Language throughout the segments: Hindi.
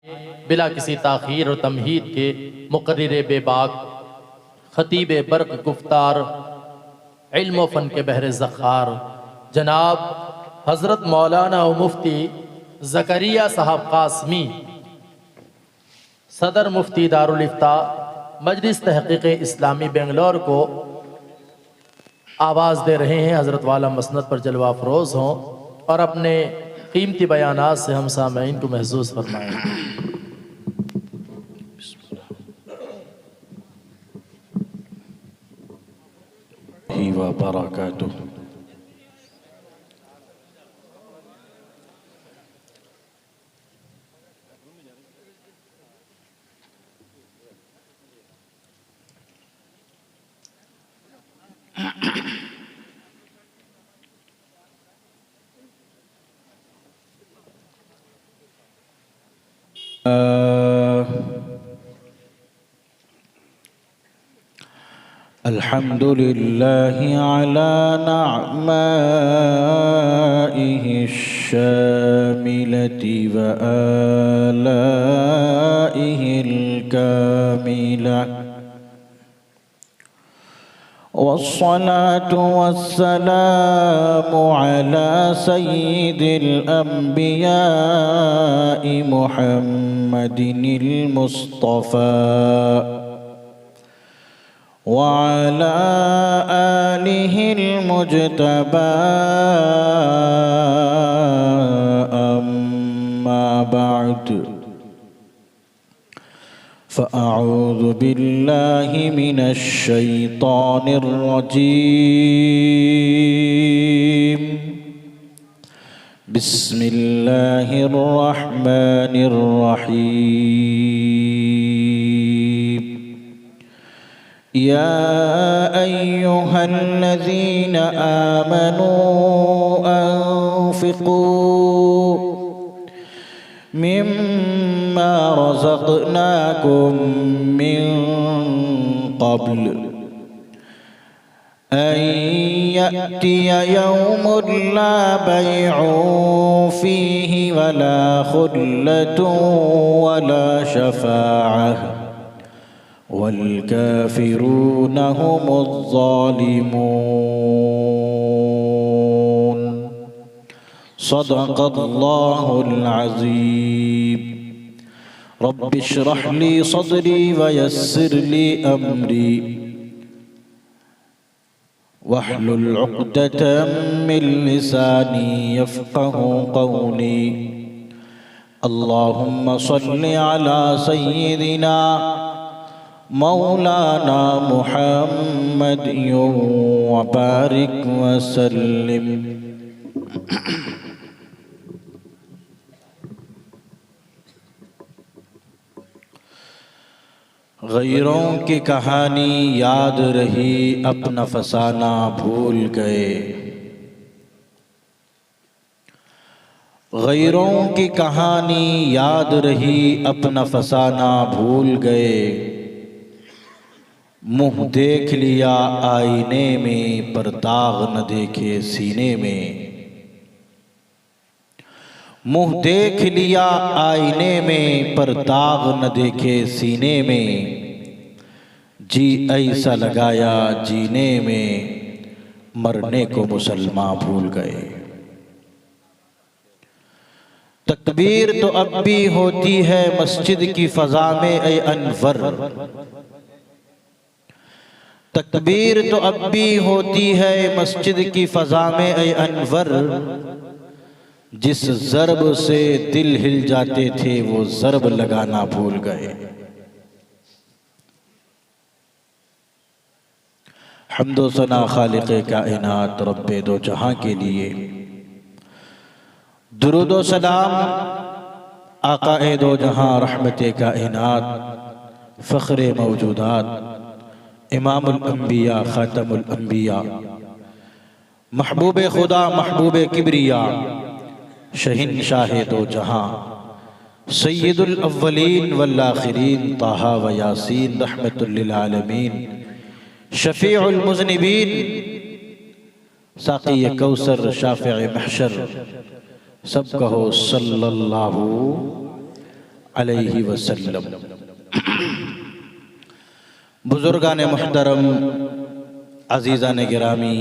बिला किसी ताख़ीर और तमहीद के मुक़र्रिर बेबाक ख़तीब बर्क़ गुफ्तार इल्म व फ़न के बहर ज़ख़ार जनाब हज़रत मौलाना व मुफ्ती ज़करिया साहब क़ासमी सदर मुफ्ती दारुल इफ्ता मजलिस तहक़ीक़ इस्लामी बेंगलोर को आवाज़ दे रहे हैं। हज़रत वाला मसनद पर जलवा अफरोज़ हों और अपने कीमती बयानात से हम सामईन को महसूस फरमाएँ। व बरकातुहू। अल्हम्दुलिल्लाहि अला नअमाइहि शामिलति व आलाइहिल कामिला वस्सलातु वस्सलामु अला सय्यिदिल अंबियाइ मुहम्मदिनिल मुस्तफ़ा वअला आलिहिल मुज्तबा अम्मा बअद फ़अऊज़ु बिल्लाहि मिनश शैतानिर रजीम बिस्मिल्लाहिर रहमानिर रहीम या अय्युहल्लज़ीना आमनू अन्फ़िक़ू मिम्मा रज़क़नाकुम मिन क़ब्ल अन यअतिय यौमुन ला बैउन फ़ीहि वला ख़ुल्लतुन वला शफ़ाअह वल्काफ़िरून हुमुज़्ज़ालिमून। सदक़ल्लाहुल अज़ीम। रब्बिश्रह ली सदरी वयस्सिर ली अमरी वहलुल उक़दतम मिन लिसानी यफ़क़हू क़ौली। अल्लाहुम्मा सल्लि अला सय्यिदिना मौलाना मुहम्मद व बारिक वसल्लिम। गैरों की कहानी याद रही अपना फसाना भूल गए। गैरों की कहानी याद रही अपना फसाना भूल गए। मुँह देख लिया आईने में पर दाग न देखे सीने में। मुँह देख लिया आईने में पर दाग न देखे सीने में। जी ऐसा लगाया जीने में मरने को मुसलमान भूल गए। तकबीर तो अब भी होती है मस्जिद की फ़ज़ा में ए अनवर। तकबीर तो अब भी होती है मस्जिद की फ़ज़ा में ए अनवर। जिस ज़रब से दिल हिल जाते थे वो ज़रब लगाना भूल गए। हम्दो सना खालिक़े कायनात रब्बे दो जहां के लिए। दुरूद व सलाम आक़ाए दो जहां रहमते कायनात फ़ख्रे मौजूदात इमामुल अंबिया ख़ातमुल अंबिया महबूबे खुदा महबूबे किब्रिया शहंशाह दो जहां सय्यदुल अव्वलीन वल आखिरीन ताहा व यासीन रहमतुल लिल आलमीन शफ़ीउल मुज़निबीन साक़ी कौसर शाफ़िए महशर सब कहो सल्लल्लाहु अलैहि वसल्लम। बुजुर्गान मुहतरम, अजीज़ान गिरामी,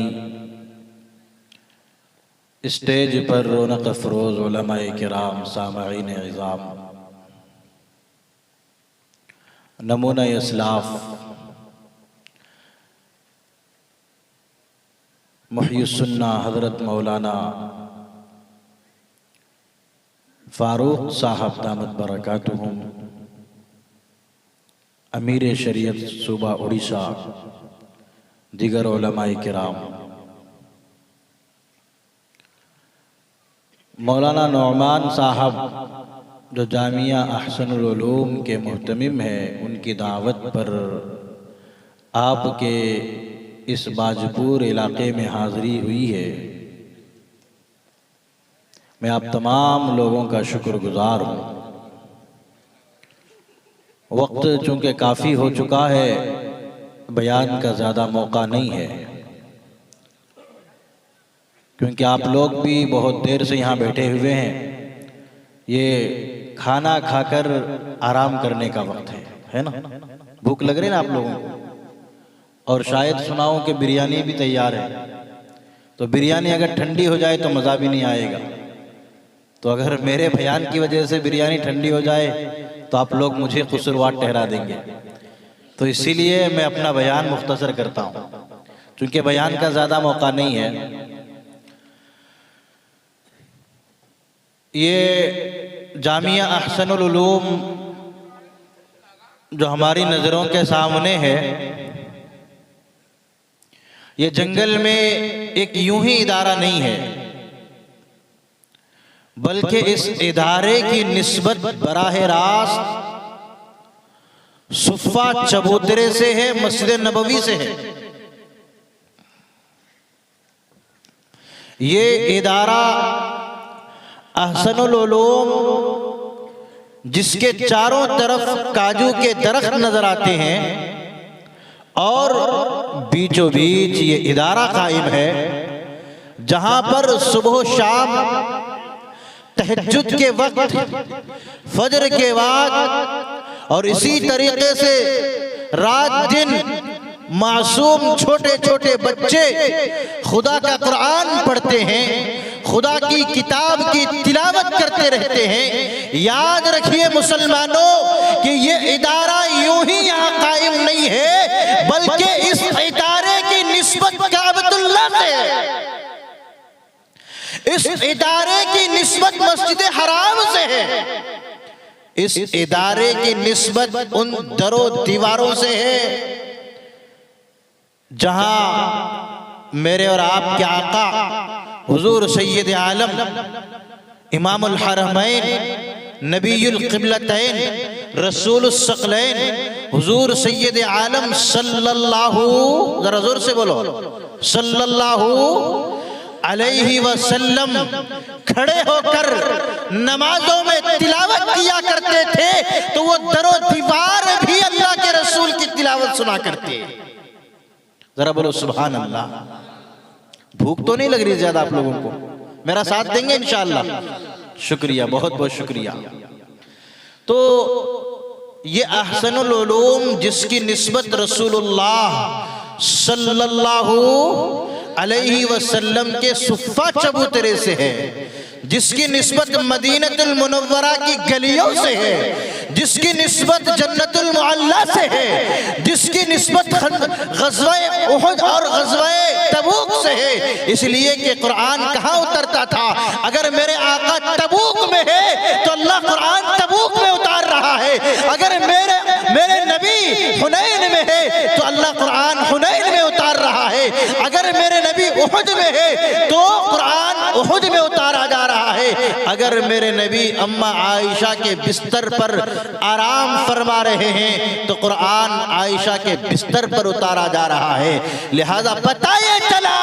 स्टेज पर रौनक अफरोज़ उलमाए किराम, सामईन इज़ाम, नमूना इस्लाफ, मुहय्यिस्सुन्ना हज़रत मौलाना फ़ारूक साहब दामत बरकातुहुम, अमीर शरीयत सूबा उड़ीसा, दीगर उलमाए किराम, मौलाना नौमान साहब जो जामिया अहसनुल उलूम के मुहतमिम हैं, उनकी दावत पर आपके इस बाजपुर इलाके में हाज़िरी हुई है। मैं आप तमाम लोगों का शुक्रगुज़ार हूँ। वक्त चूँकि काफ़ी हो चुका है, बयान का ज़्यादा मौका नहीं है, क्योंकि आप लोग भी बहुत देर से यहाँ बैठे हुए हैं। ये खाना खाकर आराम करने का वक्त है ना? भूख लग रही है ना आप लोगों को? और शायद सुनाऊं कि बिरयानी भी तैयार है, तो बिरयानी अगर ठंडी हो जाए तो मज़ा भी नहीं आएगा। तो अगर मेरे बयान की वजह से बिरयानी ठंडी हो जाए तो आप लोग मुझे कसूरवार ठहरा देंगे। तो इसीलिए मैं अपना बयान मुख्तसर करता हूँ, क्योंकि बयान का ज़्यादा मौका नहीं है। ये जामिया अहसनुल उलूम जो हमारी नज़रों के सामने है, ये जंगल में एक यूं ही इदारा नहीं है, बल्कि इस इदारे की निस्बत बराह रास्त सुफ़ा चबूतरे से है, मस्जिद नबवी से है। ये इदारा अहसनुल उलूम जिसके चारों तरफ काजू के दरख्त नजर आते हैं और बीचों बीच ये इदारा कायम है, जहां पर सुबह शाम, तहज्जुद के वक्त, फजर के बाद और इसी तरीके से रात दिन मासूम छोटे छोटे बच्चे खुदा का कुरान पढ़ते हैं, खुदा की किताब की तिलावत करते रहते हैं। याद रखिए मुसलमानों कि ये इदारा यूं ही यहाँ कायम नहीं है, बल्कि इस इदारे की निस्बत काबतुल्लाह से है। इस इदारे की निस्बत मस्जिद हराम से है। इस इदारे की निस्बत उन दरो दीवारों से है जहां मेरे और आपके आका हुजूर सैयद आलम इमामुल हरमैन नबीयुल क़िबलतैन रसूलुस सकलैन हुजूर सैयद आलम सल्लल्लाहु, जरा जोर से बोलो, सल्लल्लाहु अलैहि वसल्लम खड़े होकर नमाजों में तिलावत किया करते थे, तो वो दरो दीवार भी अल्लाह के रसूल की तिलावत सुना करते। जरा बोलो सुभान अल्लाह। भूख तो नहीं लग रही ज्यादा आप लोगों को? मेरा साथ देंगे इंशाअल्लाह? शुक्रिया, बहुत बहुत शुक्रिया। तो ये अहसनुल उलूम जिसकी निस्बत रसूलुल्लाह सल्लल्लाहु अलैहि वसल्लम के सुफ़ा चबूतरे से है, जिसकी निस्बत मदीनतुल मुनव्वरा की गलियों से है, जिसकी निस्बत जन्नतुल मुअल्ला से है, जिसकी निस्बत ग़ज़वा-ए उहुद और ग़ज़वा-ए तबूक से है। इसलिए कि कुरान कहाँ उतरता था? अगर मेरे आका तबूक में है तो अल्लाह कुरान तबूक में उतार रहा है। अगर मेरे नबी हुनैन में है तो अल्लाह कुरान हुनैन में उतार रहा है। अगर मेरे नबी उहुद में है तो कुरान उहुद में उतारा जा रहा है। अगर मेरे नबी अम्मा आयशा के बिस्तर पर आराम फरमा रहे हैं तो कुरान आयशा के बिस्तर पर उतारा जा रहा है। लिहाजा पता ये चला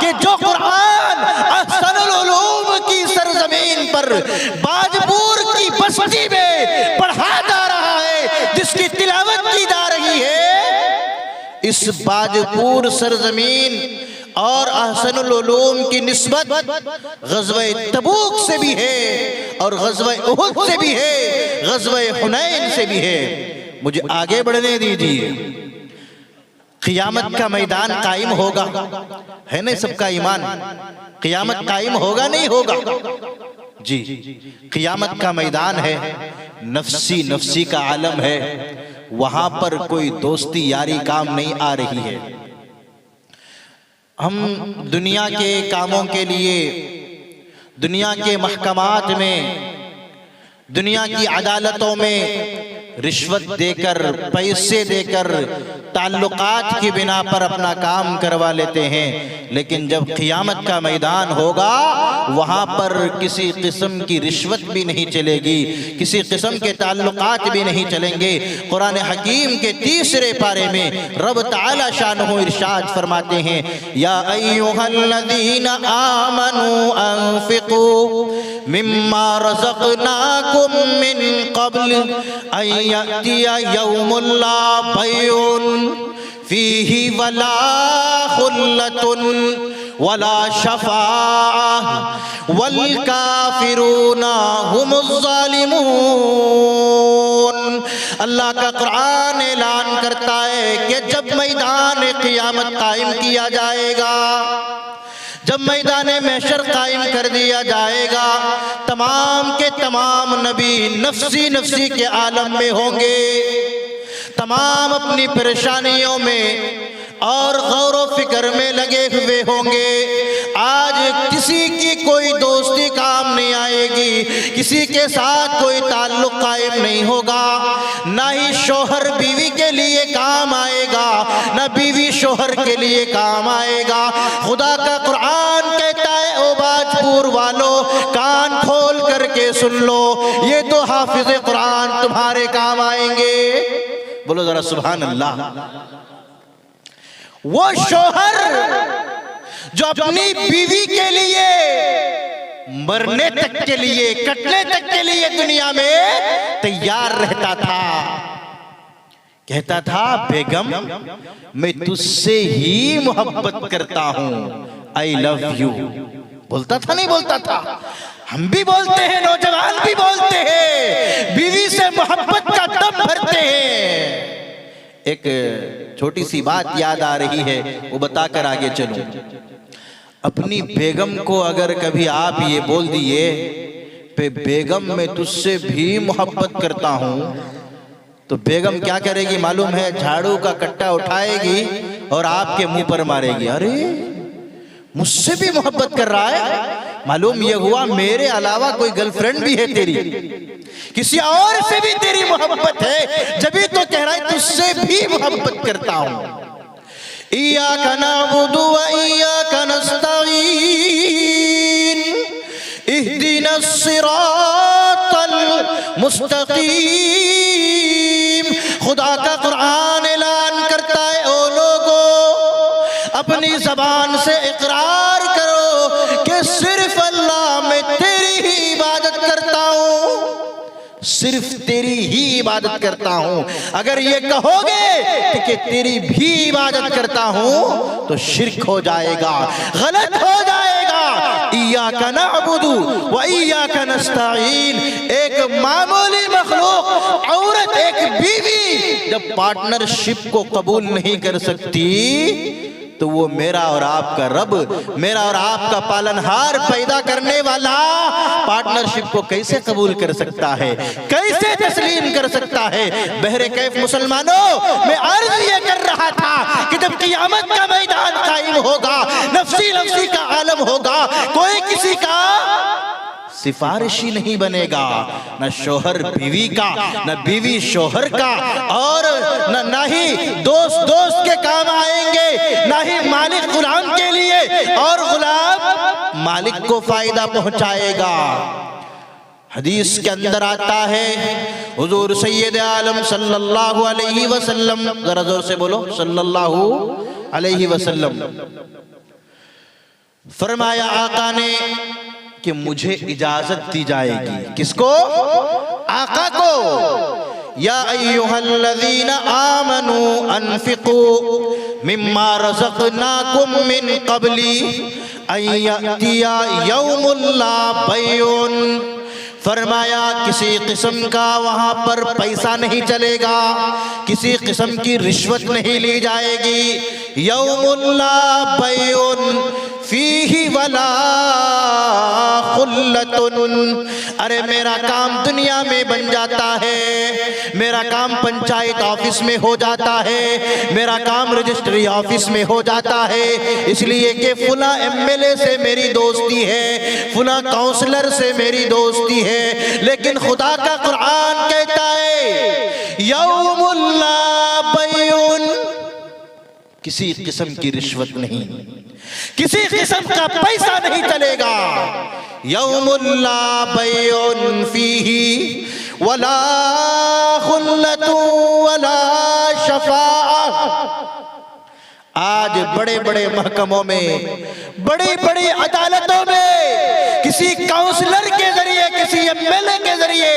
कि जो कुरान अहसनुल उलूम की सरजमीन पर बाजपुर की बस्ती में पढ़ा जा रहा है, जिसकी तिलावत की जा रही है, इस बाजपुर सरजमीन और अहसनुल उलूम की निस्बत ग़ज़वा तबूक से भी है और ग़ज़वा उहुद से भी है, ग़ज़वा हुनैन से भी है। मुझे आगे बढ़ने दीजिए। क़ियामत का मैदान कायम होगा, है ना सबका ईमान? क़ियामत कायम होगा नहीं होगा? जी, क़ियामत का मैदान है, नफ्सी नफ्सी का आलम है, वहां पर कोई दोस्ती यारी काम नहीं आ रही है। हम दुनिया के कामों के लिए दुनिया के महकमात में, दुनिया की अदालतों में रिश्वत देकर, पैसे देकर, ताल्लुकात की बिना पर अपना काम करवा लेते हैं, लेकिन जब क़ियामत का मैदान होगा वहाँ पर किसी किस्म की रिश्वत भी नहीं चलेगी, किसी किस्म के ताल्लुकात भी नहीं चलेंगे। कुरान हकीम के 3रे पारे में रब ताला शानहू इरशाद फरमाते हैं, या अय्युहल्लज़ीना आमनू अनफ़िक़ू मिम्मा रज़क़नाकुम मिन क़ब्ल अय्यतिया यौमुल ला बैउन फीही वला खुल्लतुन वला शफ़ाअह वल काफ़िरूना हुमुज़ ज़ालिमून। अल्लाह का कुरान ऐलान करता है कि जब मैदान क़ियामत कायम किया जाएगा, जब मैदान महशर कायम कर दिया जाएगा, तमाम के तमाम नबी नफ्सी नफ्सी के आलम में होंगे, तमाम अपनी परेशानियों में और गौर व फिक्र में लगे हुए होंगे। आज किसी की कोई दोस्ती काम नहीं आएगी, किसी के साथ कोई ताल्लुक कायम नहीं होगा, ना ही शोहर बीवी के लिए काम आएगा, ना बीवी शोहर के लिए काम आएगा। खुदा का कुरान कहता है, ओ बाजपुर वालों कान खोल करके सुन लो, ये तो हाफिज़ कुरान तुम्हारे काम आएंगे। बोलो जरा सुभान अल्लाह। वो शोहर जो अपनी बीवी के लिए मरने तक के लिए, कटने तक के लिए दुनिया में तैयार रहता था, कहता था बेगम मैं तुझसे ही मोहब्बत करता हूं, आई लव यू। बोलता था नहीं बोलता था? हम भी बोलते हैं, नौजवान भी बोलते हैं, बीवी से मोहब्बत का दम भरते हैं। एक छोटी सी बात याद आ रही है, वो बताकर आगे चलूं। अपनी बेगम को अगर कभी आप ये बोल दिए पे बेगम मैं तुझसे भी मोहब्बत करता हूं, तो बेगम क्या करेगी मालूम है? झाड़ू का कट्टा उठाएगी और आपके मुंह पर मारेगी, अरे मुझसे भी मोहब्बत कर रहा है, मालूम ये हुआ मेरे अलावा कोई गर्लफ्रेंड भी है तेरी, किसी और से भी तेरी मोहब्बत है, जभी तो कह रहा है तुझसे भी मोहब्बत करता हूं। इय्याका नअबुदु व इय्याका नस्तईन इहदिनस सिरातल मुस्तकीम। खुदा का कुरान ऐलान करता है, ओ लोगों अपनी ज़बान से इकरार करो कि सिर्फ अल्लाह मैं तेरी ही इबादत करता हूँ, सिर्फ तेरी ही इबादत करता हूँ। अगर ये कहोगे कि तेरी भी इबादत करता हूँ तो शिर्क हो जाएगा, गलत हो जाएगा। इय्याका नअबुदु व इय्याका नस्तईन। एक मामूली मखलूक औरत, एक बीवी जब पार्टनरशिप को कबूल नहीं कर सकती तो वो मेरा और आपका रब, मेरा और आपका पालनहार पैदा करने वाला पार्टनरशिप को कैसे कबूल कर सकता है, कैसे तस्लीम कर सकता है? बहरे कैफ मुसलमानों, मैं अर्ज ये कर रहा था कि जब क़ियामत का मैदान कायम होगा, नफ्सी नफ्सी का आलम होगा, कोई किसी का सिफारिशी नहीं बनेगा, न शोहर बीवी का, न बीवी शोहर का, और न ही दोस्त दोस्त के काम आएंगे, न ही मालिक गुलाम के लिए और गुलाम मालिक को फायदा पहुंचाएगा। हदीस के अंदर आता है, हुजूर सैयद आलम सल्लल्लाहु अलैहि वसल्लम, जरा जोर से बोलो, सल्लल्लाहु अलैहि वसल्लम फरमाया आका ने कि मुझे इजाजत दी जाएगी। किसको? आका को। या अय्युहल्लज़ीना आमनू अनफ़िक़ू मिम्मा रज़क़नाकुम मिन क़ब्ली अन यअतिया यौमुन ला बैउन, फरमाया किसी किस्म का वहाँ पर पैसा नहीं चलेगा, किसी किस्म की रिश्वत नहीं ली जाएगी। यौमुन ला बैउन फीही वला खुल्लतुन। अरे मेरा काम दुनिया में बन जाता है, मेरा काम पंचायत ऑफिस में हो जाता है, मेरा काम रजिस्ट्री ऑफिस में हो जाता है, इसलिए कि फुला एमएलए से मेरी दोस्ती है, फुला काउंसलर से मेरी दोस्ती है। लेकिन खुदा का कुरान कहता है यौमुल ला बैउन, किसी किस्म की रिश्वत नहीं, किसी किस्म का पैसा नहीं चलेगा। यौमुल ला बैउन फीही वला खुल्लतु वला शफाअह। आज बड़े बड़े महकमों में, बड़ी बड़ी अदालतों में किसी काउंसलर के जरिए, किसी एमएलए के जरिए,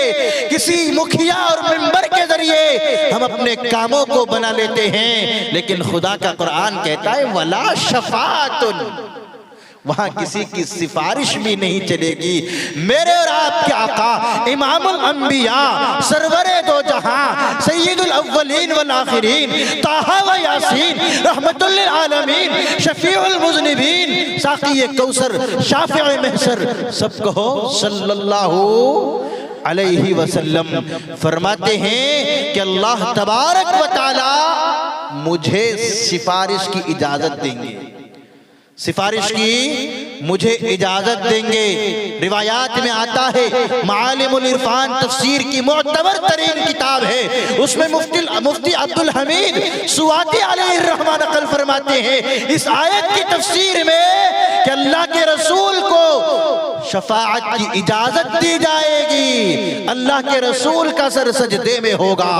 किसी मुखिया और मेंबर के जरिए हम अपने कामों को बना लेते हैं। लेकिन खुदा का कुरान कहता है वला शफाअतुन, वहां किसी की सिफारिश भी नहीं चलेगी। मेरे और आपके आका इमामुल अंबिया सरवरे दो जहां सय्यदुल अव्वलीन वल आखिरीन ताहा व यासीन रहमतुल लिल आलमीन शफीउल मुज़निबीन साक़ी कौसर शाफ़िए महशर, सब कहो सल्लल्लाहु अलैहि वसल्लम फरमाते हैं कि अल्लाह तबारक व तआला मुझे सिफारिश की इजाजत देंगे, सिफारिश की मुझे इजाजत देंगे। रिवायात में आता है, मालिमुल इरफान तफसीर की मुअतबर तरीन किताब है, उसमें मुफ्ती अब्दुल हमीद सुवाती अलैहिर्रहमान नकल फरमाते हैं इस आयत की तफसीर में कि अल्लाह के रसूल को शफाअत की इजाजत दी जाएगी, अल्लाह के रसूल का सर सजदे में होगा,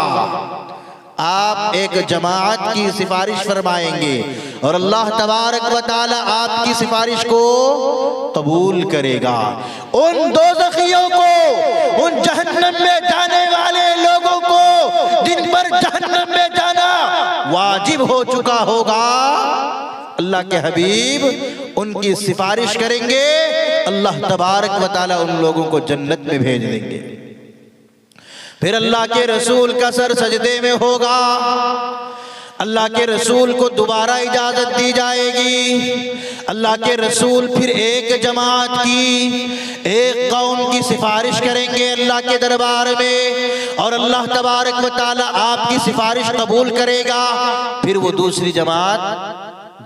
आप एक जमात की सिफारिश फरमाएंगे और अल्लाह तबारक व तआला आपकी सिफारिश को कबूल करेगा। उन दोज़खियों को, उन जहन्नम में जाने वाले लोगों को जिन पर जहन्नम में जाना वाजिब हो चुका होगा, अल्लाह के हबीब उनकी सिफारिश करेंगे, अल्लाह तबारक व तआला उन लोगों को जन्नत में भेज देंगे। फिर अल्लाह के रसूल का सर सजदे में होगा, अल्लाह के रसूल को दोबारा इजाजत दी जाएगी। अल्लाह के रसूल फिर एक जमात की, एक कौम की सिफारिश करेंगे अल्लाह के दरबार में और अल्लाह तबारक व तआला आपकी सिफारिश कबूल करेगा। फिर वो दूसरी जमात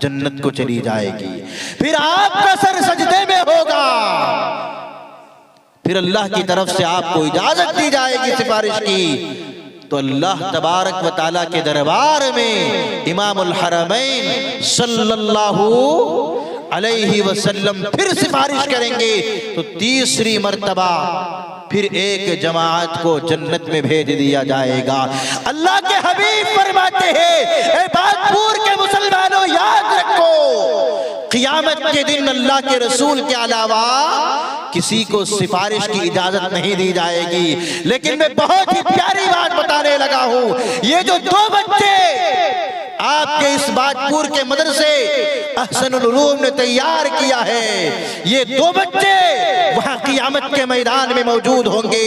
जन्नत को चली जाएगी, फिर आपका सर सजदे में होगा, फिर अल्लाह की तरफ से आपको इजाजत दी जाएगी सिफारिश की। तो अल्लाह तबारक व तआला के दरबार में इमामुल हरमैन सल्लल्लाहु अलैहि वसल्लम फिर सिफारिश करेंगे। तो तीसरी मर्तबा फिर एक जमात को जन्नत में भेज दिया जाएगा। अल्लाह के हबीब फरमाते हैं, इबादपुर के मुसलमानों याद रखो, क़ियामत के दिन अल्लाह के रसूल के अलावा किसी को सिफारिश की इजाजत नहीं दी जाएगी। लेकिन मैं बहुत ही प्यारी बात बताने लगा हूं, ये जो दो बच्चे आपके इस बादपुर के मदरसे अहसनुल उलूम ने तैयार किया है, ये दो बच्चे वहां क़ियामत के मैदान में मौजूद होंगे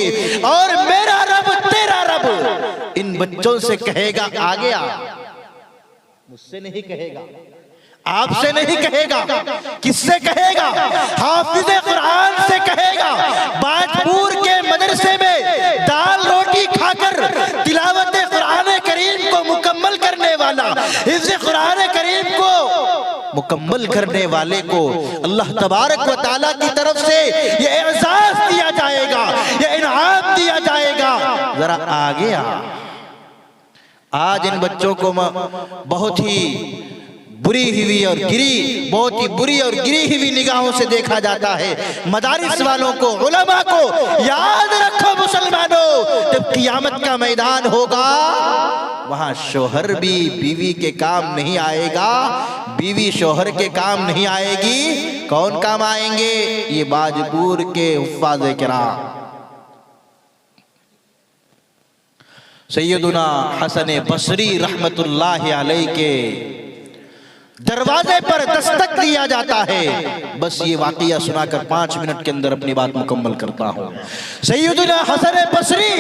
और मेरा रब तेरा रब इन बच्चों से कहेगा आगे आ, मुझसे नहीं कहेगा, आपसे नहीं कहेगा, किससे कहेगा? हाफिज़े कुरान से कहेगा। बादपुर के मदरसे में दाल रोटी खाकर तिलावत कुरान करीम को मुकम्मल करने वाला, हिफ्ज़ कुरान करीम को मुकम्मल करने वाले को अल्लाह तबारक व तआला की तरफ से ये एजाज़ दिया जाएगा, ये इनाम दिया जाएगा। जरा आगे आ। आज इन बच्चों को बहुत ही बुरी हुई और गिरी, बहुत ही बुरी और गिरी हुई निगाहों से देखा जाता है। मदारिस वालों को, उलमा को याद रखो मुसलमानों, जब क़ियामत का मैदान होगा वहां शोहर भी बीवी के काम नहीं आएगा, बीवी शोहर के काम नहीं आएगी। कौन काम आएंगे? ये बादपुर के हुफ़्फ़ाज़े किराम सैयदुना हसन बसरी रहमतुल्लाहि अलैहि के दरवाजे पर दस्तक दिया जाता है। बस ये वाकया सुनाकर 5 मिनट के अंदर अपनी बात मुकम्मल करता हूँ। सैयदना हसन बसरी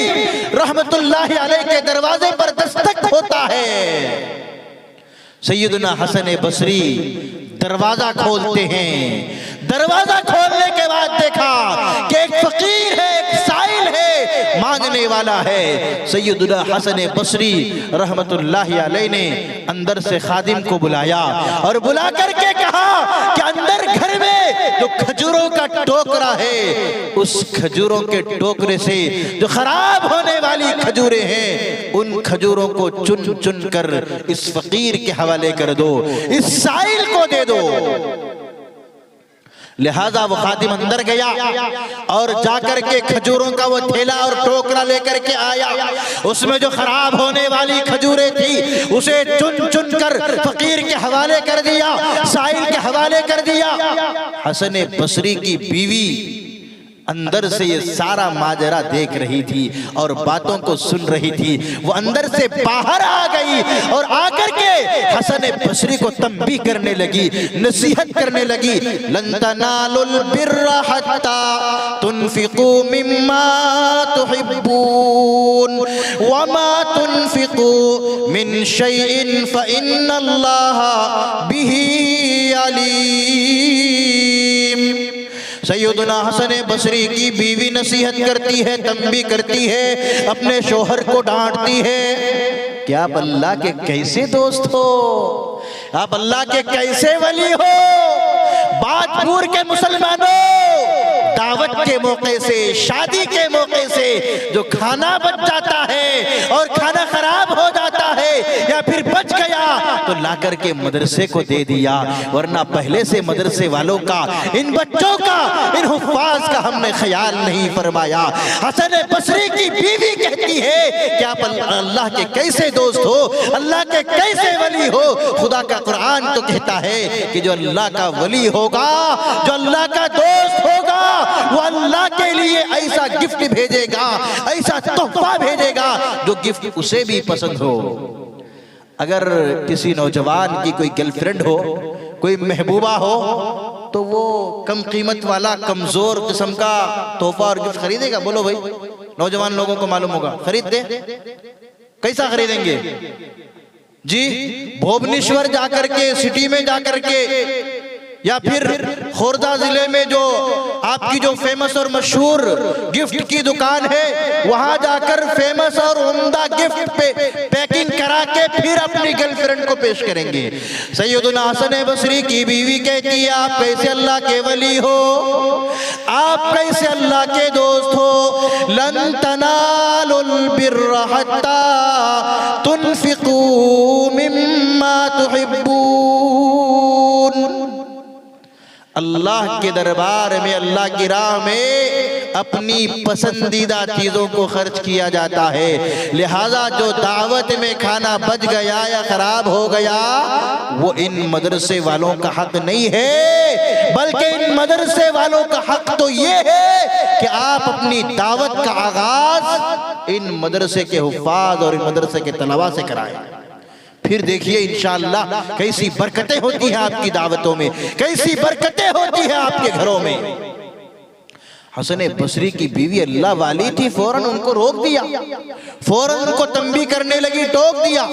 रहमतुल्लाहि अलैह के दरवाजे पर दस्तक होता है। सैयदना हसन बसरी दरवाजा खोलते हैं। दरवाजा खोलने के बाद देखा कि एक फकीर है, एक साइल है, मांगने वाला है। सैयदना हसन बसरी रहमतुल्लाहि अलैह ने अंदर से खादिम को बुलाया और बुला करके कहा कि अंदर घर में जो खजूरों का टोकरा है, उस खजूरों के टोकरे से जो खराब होने वाली खजूरें हैं, उन खजूरों को चुन चुन कर इस फकीर के हवाले कर दो, इस साइल को दे दो। लिहाजा वो खादिम अंदर गया और जाकर के खजूरों का वो थैला और टोकरा लेकर के आया। उसमें जो खराब होने वाली खजूरें थी उसे चुन चुन कर फकीर के हवाले कर दिया, साइल के हवाले कर दिया। हसन बसरी की बीवी अंदर से ये सारा माजरा देख रही थी और बातों को सुन रही थी। वो अंदर से बाहर आ गई और आकर के हसन बसरी को तंबीह करने लगी, नसीहत करने लगी। लन तनालुल बिर्रा हत्ता तुनफिकू मिम्मा तुहिब्बून वमा तुनफिकू मिन शैइन फइन्नल्लाहा बिही अलीम। सैयदना हसन बसरी की बीवी नसीहत करती है, तंबीह करती है, अपने शोहर को डांटती है। क्या आप अल्लाह के कैसे दोस्त हो, आप अल्लाह के कैसे वली हो। बादपुर के मुसलमानों, दावत के मौके से, शादी के मौके से जो खाना बच जाता है और खाना खराब हो जाता है या फिर बच गया तो लाकर के मदरसे को दे दिया, वरना पहले से मदरसे वालों का, इन बच्चों का, इन हुफ्फाज का हमने ख्याल नहीं फरमाया। हसन बसरी की बीवी कहती है कि आप अल्लाह के कैसे दोस्त हो, अल्लाह के कैसे वली हो। खुदा का कुरान तो कहता है कि जो अल्लाह का वली होगा, जो अल्लाह का दोस्त होगा, वो अल्लाह के लिए ऐसा गिफ्ट भेजेगा, ऐसा तोहफा भेजेगा जो गिफ्ट उसे भी पसंद हो। अगर किसी नौजवान की कोई गर्लफ्रेंड हो, कोई महबूबा हो, तो वो कम कीमत वाला कमजोर किस्म का तोहफा और गिफ्ट खरीदेगा? बोलो भाई, नौजवान लोगों को मालूम होगा। खरीद दे, कैसा खरीदेंगे जी? भुवनेश्वर जाकर के, सिटी में जाकर के, या फिर खोरदा जिले में जो आपकी जो फेमस और मशहूर गिफ्ट की दुकान है, वहां जाकर फेमस और उम्दा गिफ्ट पे पैकिंग करा के फिर अपनी गर्लफ्रेंड को पेश करेंगे। सैयदना हसन बसरी की बीवी कहती है, आप कैसे अल्लाह के वली हो, आप कैसे अल्लाह के दोस्त हो। लन तनालुल बिर्रा हत्ता तुनफिकू मिम्मा तुहिब्बून। अल्लाह के दरबार में, अल्लाह की राह में अपनी पसंदीदा चीजों को खर्च किया जाता है। लिहाजा जो दावत में खाना बच गया या खराब हो गया, वो इन मदरसे वालों का हक नहीं है, बल्कि इन मदरसे वालों का हक तो ये है कि आप अपनी दावत का आगाज इन मदरसे के हुफ्फाज और इन मदरसे के तलबा से कराएं। फिर देखिए इंशाअल्लाह कैसी बरकतें होती हैं आपकी दावतों में, कैसी बरकतें होती हैं आपके घरों में। हसन बसरी की बीवी अल्लाह वाली थी, फौरन उनको रोक दिया, फौरन उनको तंबीह करने लगी, टोक दिया।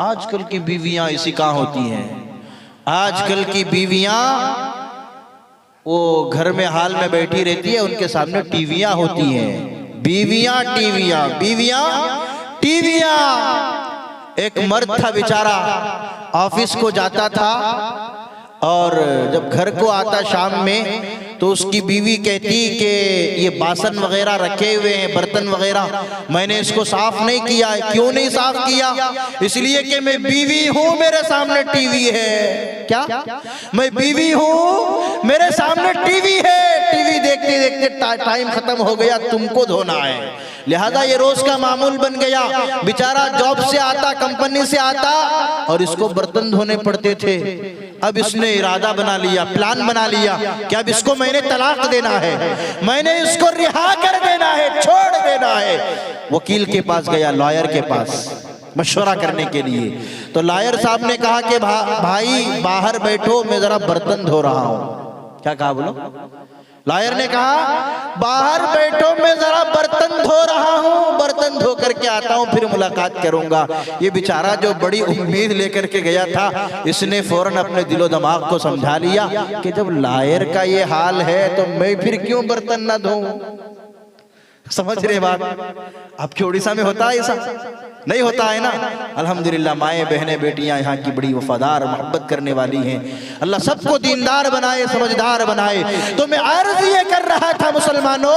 आजकल की बीवियां ऐसी कहाँ होती हैं? आजकल की बीवियां वो घर में हाल में बैठी रहती है, उनके सामने टीवियां होती हैं। बीवियां टीवियां, बीवियां टीवियां। एक मर्द था बेचारा, ऑफिस को जाता था और जब घर को आता शाम में तो उसकी बीवी कहती कि ये बासन वगैरह रखे हुए हैं, बर्तन वगैरह, मैंने इसको साफ नहीं किया है। क्यों नहीं साफ किया? इसलिए कि मैं बीवी हूं, मेरे सामने टीवी है। क्या? मैं बीवी हूं, मेरे सामने टीवी है, टीवी देखते देखते टाइम खत्म हो गया, तुमको धोना है। लिहाजा ये रोज का मामूल बन गया। बेचारा जॉब से आता, कंपनी से आता और इसको बर्तन धोने पड़ते थे। अब इसने इरादा बना लिया, प्लान बना लिया कि अब इसको मैंने तलाक देना है, मैंने इसको रिहा कर देना है, छोड़ देना है। वकील के पास गया, लॉयर के पास, मशवरा करने के लिए। तो लायर साहब ने कहा कि भाई बाहर बैठो, मैं जरा बर्तन धो रहा हूं। क्या कहा बोलो? लायर ने कहा बाहर बैठो, मैं जरा बर्तन धो रहा हूं, बर्तन धो करके आता हूं, फिर मुलाकात करूंगा। ये बेचारा जो बड़ी उम्मीद लेकर के गया था, इसने फौरन अपने दिलो दिमाग को समझा लिया कि जब लायर का ये हाल है तो मैं फिर क्यों बर्तन ना धोऊं। समझ रहे बात? आपके उड़ीसा में होता है ऐसा? नहीं होता है ना। अल्हम्दुलिल्लाह माएँ बहनें बेटियां यहाँ की बड़ी वफादार मोहब्बत करने वाली हैं। अल्लाह सबको दीनदार बनाए, समझदार बनाए। तो मैं अर्ज ये कर रहा था मुसलमानों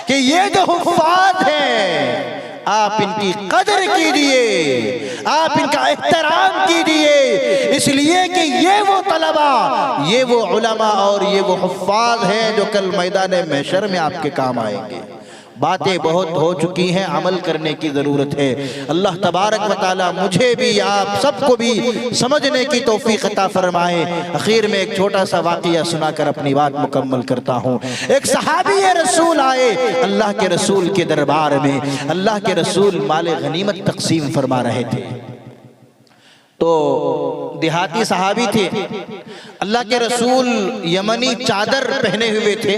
कि ये जो हुफ़ाज़ हैं, आप इनकी कदर कीजिए, आप इनका एहतराम कीजिए, इसलिए कि ये वो तलबा, ये वो उलमा और ये वो हुफ़ाज़ हैं जो कल मैदान महशर में आपके काम आएंगे। बातें बहुत हो चुकी हैं, अमल करने की ज़रूरत है। अल्लाह तबारक व तआला मुझे भी आप सबको भी समझने की तौफीक अता फरमाए। आखिर में एक छोटा सा वाक़या सुनाकर अपनी बात मुकम्मल करता हूँ। एक सहाबी रसूल आए अल्लाह के रसूल के दरबार में। अल्लाह के रसूल माल गनीमत तकसीम फरमा रहे थे। तो देहाती सहाबी थे। अल्लाह के रसूल यमनी चादर पहने हुए थे।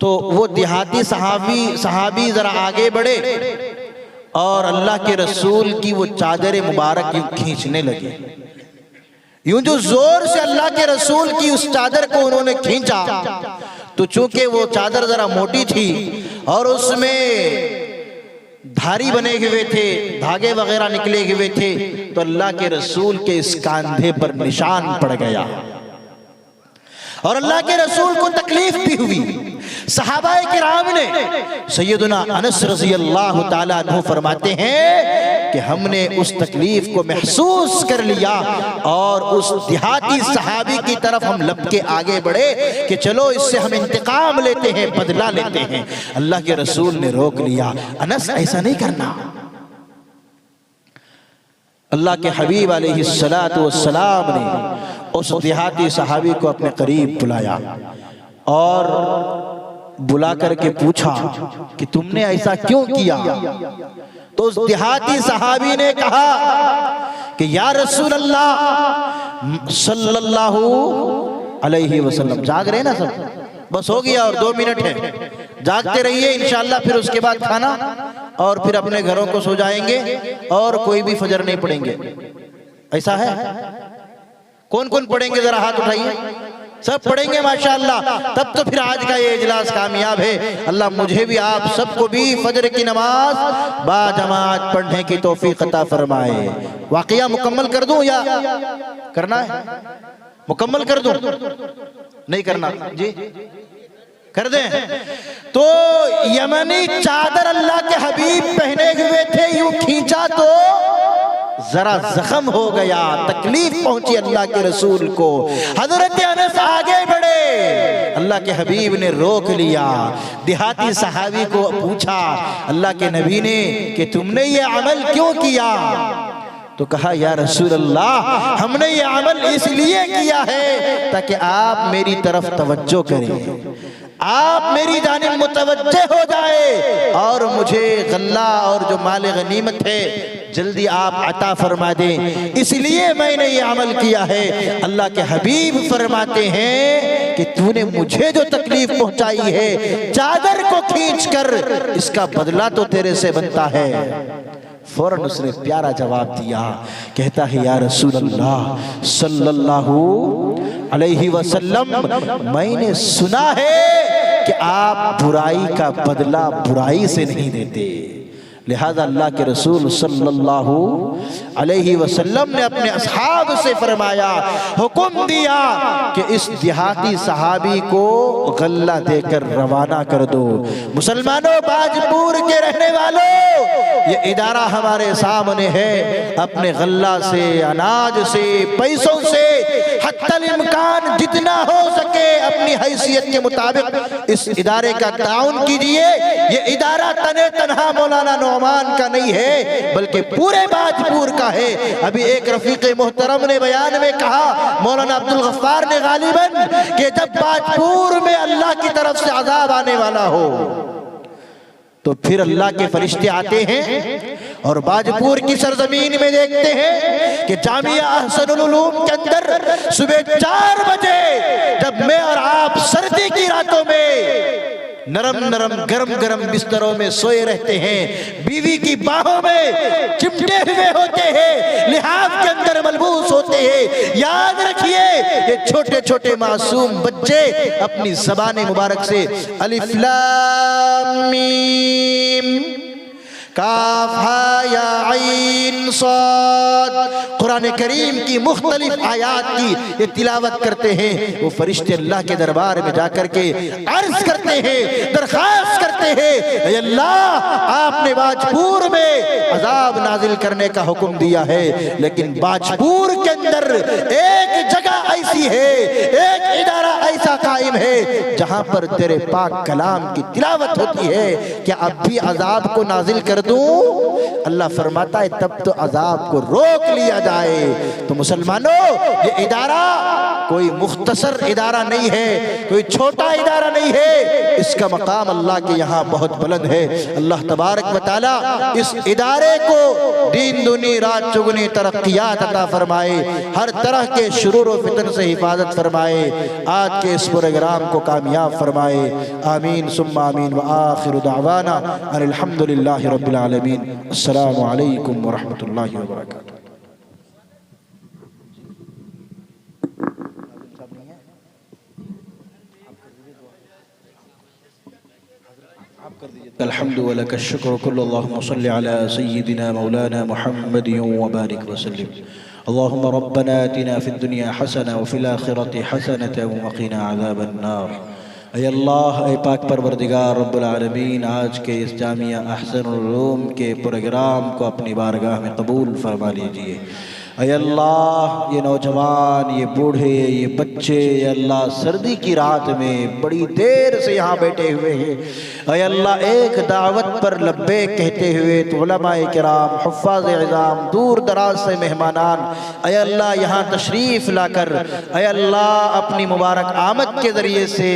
तो वो देहाती सहाबी जरा आगे बढ़े और अल्लाह के रसूल की वो चादर मुबारक यूं खींचने लगे। यूं जो जोर से अल्लाह के रसूल की उस चादर को उन्होंने खींचा, तो चूंकि वो चादर जरा मोटी थी और उसमें धारी बने हुए थे, धागे वगैरह निकले हुए थे, तो अल्लाह के रसूल के इस कंधे पर निशान पड़ गया और अल्लाह के रसूल को तकलीफ भी हुई। सहाबाए किराम ने, सैयदना अनस रज़ी अल्लाह ताला अन्हु फरमाते हैं कि हमने उस तकलीफ को महसूस कर लिया और उस देहाती सहाबी की तरफ हम लपके आगे बढ़े कि चलो इससे हम इंतकाम लेते हैं, बदला लेते हैं। अल्लाह के रसूल ने रोक लिया, अनस ऐसा नहीं करना। अल्लाह के हबीब अलैहिस्सलातु वस्सलाम ने उस देहाती सहाबी को अपने करीब बुलाया और बुला करके पूछा कि तुमने ऐसा क्यों किया। तो उस देहाती सहाबी ने कहा कि या रसूल अल्लाह सल्लल्लाहु अलैहि वसल्लम। जाग रहे ना सब? बस हो गया और 2 मिनट है, जागते रहिए इंशाअल्लाह। फिर उसके बाद खाना और फिर अपने घरों को सो जाएंगे और कोई भी फजर नहीं पढ़ेंगे। ऐसा है? कौन कौन पढ़ेंगे जरा हाथ उठाइए। सब पढ़ेंगे माशाअल्लाह। तब तो फिर आज का ये इजलास कामयाब है। अल्लाह मुझे भी आप सबको भी फजर की नमाज बाजमात पढ़ने की तौफीक अता फरमाए। वाक़या मुकम्मल कर दूं या करना है? मुकम्मल कर दूं? नहीं करना जी? कर दें। तो यमनी चादर अल्लाह के हबीब पहने हुए थे, यूं खींचा तो जरा जख्म हो गया, तकलीफ पहुंची अल्लाह के रसूल को। हजरत अनस आगे बढ़े, अल्लाह के हबीब ने रोक लिया। देहाती सहाबी को पूछा अल्लाह के नबी ने कि तुमने ये अमल क्यों किया। तो कहा या रसूल अल्लाह, हमने ये अमल इसलिए किया है ताकि आप मेरी तरफ तवज्जो करें, आप मेरी जानिब मुतवज्जे हो जाए और मुझे गल्ला और जो माल गनीमत है जल्दी आप अता फरमा दें, इसलिए मैंने ये अमल किया है। अल्लाह के हबीब फरमाते हैं कि तूने मुझे जो तकलीफ पहुंचाई है चादर को खींचकर, इसका बदला तो तेरे से बनता है। फौरन उसने प्यारा जवाब दिया, कहता है या रसूल अल्लाह सल्लल्लाहु अलैहि वसल्लम, मैंने सुना है कि आप बुराई का बदला बुराई से नहीं देते। लिहाजा अल्लाह के रसूल सल्लल्लाहु अलैहि वसल्लम ने अपने असहाब से फरमाया, हुक्म दिया कि इस देहाती सहाबी को गल्ला देकर रवाना कर दो। मुसलमानों, बाजपुर के रहने वालों, ये इदारा हमारे सामने है। अपने गल्ला से, अनाज से, पैसों से हत्तल इम्कान जितना हो सके अपनी हैसियत के मुताबिक इस इदारे का ताउन कीजिए। ये इदारा तने तनहा मौलाना नौमान का नहीं है बल्कि पूरे बाजपुर का है। अभी एक रफीक मोहतरम ने बयान में कहा, मौलाना अब्दुल गफ्फार ने गालिबन, कि जब बाजपुर में अल्लाह की तरफ से अजाब आने वाला हो तो फिर अल्लाह के फरिश्ते आते हैं और बाजपुर की सरजमीन में देखते हैं कि जामिया अहसनुल उलूम के अंदर सुबह 4 बजे जब मैं और आप सर्दी की रातों में नरम नरम गरम गरम बिस्तरों में सोए रहते हैं, बीवी की बाहों में चिमटे हुए होते हैं, लिहाफ के अंदर मलबूस होते हैं, याद रखिए ये छोटे छोटे मासूम बच्चे अपनी ज़बान मुबारक से अलिफ लाम मीम काफ हा या आइन साद कुरान करीम की मुख्तलिफ आयात की ये तिलावत करते हैं। वो फरिश्ते अल्लाह के दरबार में जाकर के अर्ज करते हैं, दरखास्त करते हैं, अल्लाह आपने बाजपुर में अजाब नाजिल करने का हुक्म दिया है, लेकिन बाजपुर के अंदर एक जगह ऐसी है, एक इदारा ऐसा कायम है जहां पर तेरे पाक कलाम की तिलावत होती है, क्या अब भी अजाब को नाजिल कर दूं? अल्लाह फरमाता है तब तो अजाब को रोक लिया जाए। तो मुसलमानों, ये इदारा कोई मुख्तसर इदारा नहीं है, कोई छोटा इदारा नहीं है, इसका मकाम अल्लाह के यहाँ बहुत बुलंद है। अल्लाह तबारक व तआला इस इदारे को दीन दुनी रात चुगनी तरक्कियात अता फरमाए, हर तरह के शुरूर व फितन से हिफाजत फरमाए, आज के इस प्रोग्राम को कामयाब फरमाए। आमीन सुम्मा आमीन व आखिरु दावाना अनिल हम्दुलिल्लाहि रब्बिल आलमीन। अस्सलामु अलैकुम व रहमतुल्लाहि व बरकातुहू। अल्हम्दु व लक शुक्र कुल्लु अल्लाहुम्मा सल्लि अला सय्यिदिना मौलाना मुहम्मदिन व बारिक व सल्लिम। अल्लाहुम्मा रब्बना आतिना फिद दुनिया हसना व फिल आखिरति हसनतन व क़िना अज़ाबन नार। ऐ अल्लाह, ऐ पाक परवरदिगार रब्बुल आलमीन, आज के इस जामिया अहसनुल उलूम के प्रोग्राम को अपनी बारगाह में कबूल फरमा लीजिए। ऐ अल्लाह, ये नौजवान, ये बूढ़े, ये बच्चे, ये अल्लाह सर्दी की रात में बड़ी देर से यहाँ बैठे हुए हैं। ऐ अल्लाह, एक दावत पर लब्बे कहते हुए तो उलमाए किराम, हुफ़्फ़ाज़ इज़ाम, दूर दराज से मेहमानान, ऐ अल्लाह यहाँ तशरीफ़ लाकर ऐ अल्लाह अपनी मुबारक आमद के ज़रिए से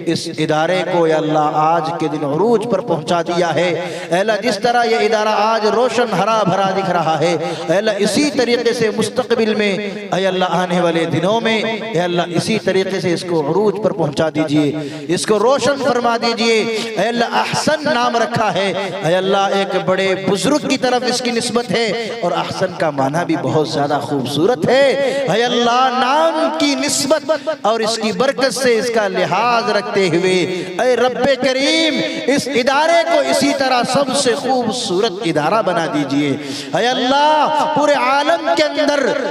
इस इदारे को या अल्लाह आज के दिन उरूज पर पहुँचा दिया है। ऐ अल्लाह, जिस तरह ये इदारा आज रोशन हरा भरा दिख रहा है, ऐ अल्लाह इसी तरीके से मुस्तक़बिल में ऐ अल्लाह आने वाले दिनों में ऐ अल्लाह इसी तरीके से इसको उरूज पर पहुँचा दीजिए, इसको रोशन फरमा दीजिए। ऐ अल्लाह अहसन नाम रखा है, ऐ अल्लाह एक बड़े बुजुर्ग की तरफ इसकी निस्बत है और अहसन का माना भी बहुत ज़्यादा खूबसूरत है। ऐ अल्लाह नाम की निस्बत और इसकी बरकत से इसका लिहाज रखते हुए ऐ रब्बे करीम इस इदारे को इसी तरह सबसे खूबसूरत इदारा बना दीजिए। ऐ अल्लाह पूरे आलम के अंदर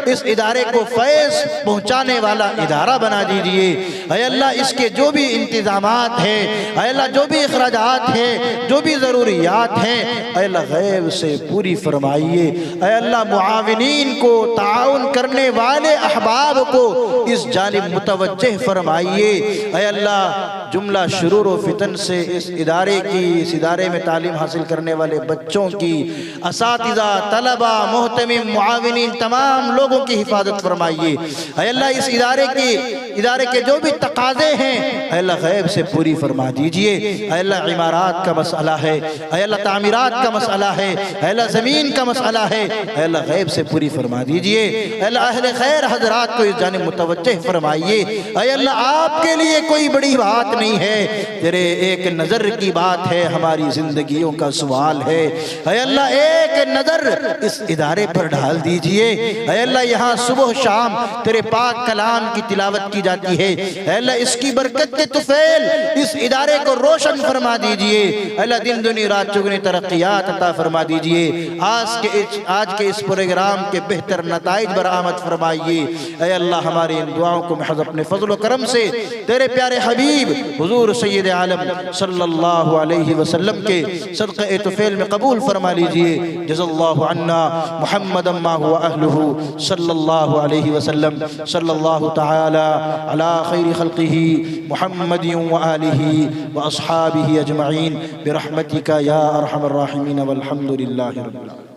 इस इदारे को फैज़ पहुंचाने वाला इदारा बना दीजिए। ऐ अल्लाह इसके जो भी इंतजामात हैं, ऐ अल्लाह जो भी इखराजात हैं, जो भी ज़रूरियात हैं, ऐ अल्लाह गैब से पूरी फरमाइए। ऐ अल्लाह मुआविनीन को, ताउन करने वाले अहबाब को इस जानिब मुतवज्जह फरमाइए। ऐ अल्लाह जुमला शुरूर व फितन से इस इदारे की, इस इदारे में तालीम हासिल करने वाले बच्चों की, असातिज़ा, तलबा, मोहतमिम, मुआविनीन तमाम लोगों की हिफाजत फरमाइए। ऐ अल्लाह इस इदारे के जो भी तकाज़े हैं ऐ अल्लाह गैब से पूरी फरमा दीजिए। ऐ अल्लाह इमारात का मसला है, ऐ अल्लाह तामीरात का मसला है, ऐ अल्लाह ज़मीन का मसला है, ऐ अल्लाह गैब से पूरी फरमा दीजिए। ऐ अल्लाह अहले खैर हज़रात को इस जानिब मुतवज्जह फरमाइए। ऐ अल्लाह आपके लिए कोई बड़ी बात नहीं है, तेरे एक नज़र की बात है, हमारी ज़िंदगियों का सवाल है। ऐ अल्लाह एक नज़र इस इदारे पर डाल दीजिए। ऐ अल्लाह यहाँ सुबह शाम तेरे पाक कलाम की तिलावत की जाती है। ऐ अल्लाह इसकी बरकत के तुफैल इस इदारे को रोशन फरमा दीजिए। ऐ अल्लाह दिन दुनी रात चुगनी तरक्कियात अता फरमा दीजिए। आज के इस प्रोग्राम के बेहतर नताइज बरामद फरमाइए। ऐ अल्लाह हमारी इन दुआओं को महज़ अपने फज़ल व करम से तेरे प्यारे हबीब हुजूर सय्यद आलम सल्लल्लाहु अलैहि वसल्लम के सदक़े तुफैल में कबूल फरमा लीजिए। जज़ल्लाहु अन्ना मुहम्मदन मा हुवा अहलुहु सल्लल्लाहु अलैहि वसल्लम सल्लल्लाहु तआला अला खैरि खल्क़िही मुहम्मदिन व आलिही व अस्हाबिही अजमईन बिरहमतिका या अरहमर राहिमीन वल्हम्दुलिल्लाहि रब्बिल आलमीन।